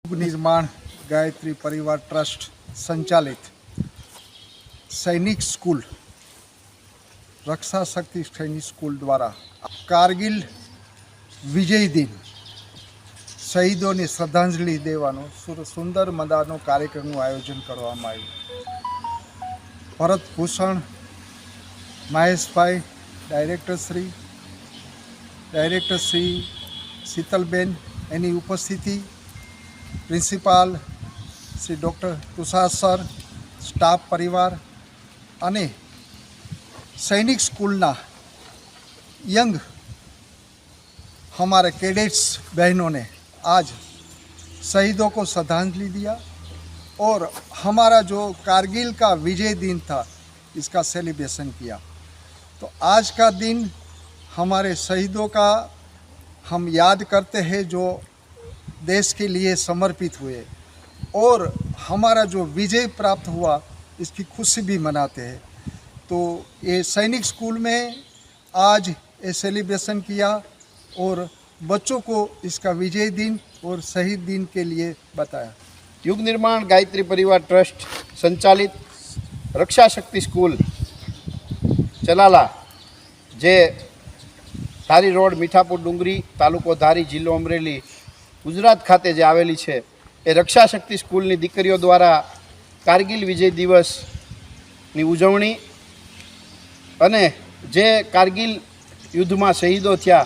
निर्माण गायत्री परिवार ट्रस्ट संचालित सैनिक स्कूल रक्षा शक्ति सैनिक स्कूल द्वारा कारगिल विजय दिन शहीदों ने श्रद्धांजलि देवानो सुंदर मजानो कार्यक्रम आयोजन करवामां आव्युं। भरत भूषण महेश भाई डायरेक्टर श्री शीतलबेन एनी उपस्थिति, principal Shri doctor Tushar sir, staff परिवार अने सैनिक स्कूलना यंग हमारे कैडेट्स बहनों ने आज शहीदों को श्रद्धांजलि दिया और हमारा जो कारगिल का विजय दिन था इसका सेलिब्रेशन किया। तो आज का दिन हमारे शहीदों का हम याद करते हैं जो देश के लिए समर्पित हुए और हमारा जो विजय प्राप्त हुआ इसकी खुशी भी मनाते हैं। तो ये सैनिक स्कूल में आज ये सेलिब्रेशन किया और बच्चों को इसका विजय दिन और शहीद दिन के लिए बताया। युग निर्माण गायत्री परिवार ट्रस्ट संचालित रक्षा शक्ति स्कूल चलाला जे धारी रोड मीठापुर डूंगरी तालुको धारी जिल्लो अमरेली गुजरात खाते जे आवेली छे ए रक्षा शक्ति स्कूलनी दीकरीओ द्वारा कारगिल विजय दिवसनी उजवणी अने जे कारगिल युद्धमां शहीदो थया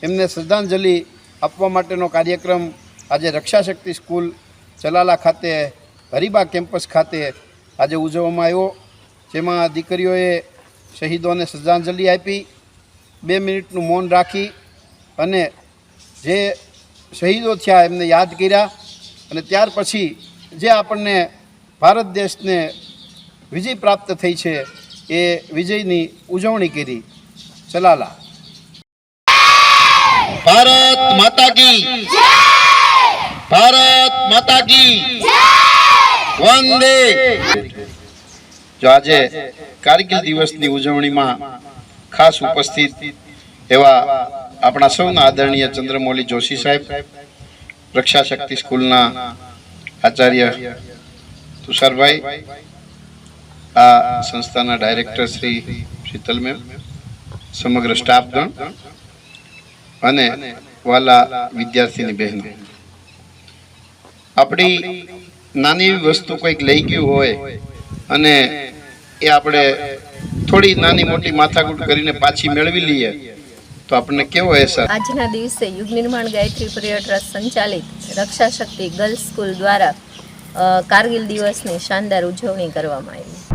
एमने श्रद्धांजलि आपवा माटेनो कार्यक्रम आज रक्षा शक्ति स्कूल चलाला खाते हरिबा केम्पस खाते आज उजववामां आव्यो, जेमां दीकरीओए शहीदोने श्रद्धांजलि आपी, 2 मिनिटनुं मौन राखी अने जे शहीदों थया एमने याद कर्या अने त्यार पछी जे आपणने भारत देशने विजय प्राप्त थई छे ए विजयनी उजवणी करी। चलाला। भारत माता की जय, भारत माता की जय, वंदे। जो आज कारगिल दिवसनी उजवणीमां खास उपस्थित एवा अपना सौना आदरणीय चंद्रमौली जोशी साहेब, रक्षा शक्ति स्कूलना आचार्य तुषार भाई, आ संस्थाना डायरेक्टर श्री शीतल मैम, समग्र स्टाफगण अने वाला विद्यार्थीनी बहनों, अपनी नानी वस्तु कोईक लई गयुं होय अने ए आपणे थोड़ी नानी मोटी माथाकूट करीने पाछी मेळवी लीए तो आपने केवो अहसास? आजना दिवसे युग निर्माण गायत्री परिवार ट्रस्ट संचालित रक्षा शक्ति गर्ल्स स्कूल द्वारा कारगिल दिवसनी शानदार उजवणी करवामां आवी।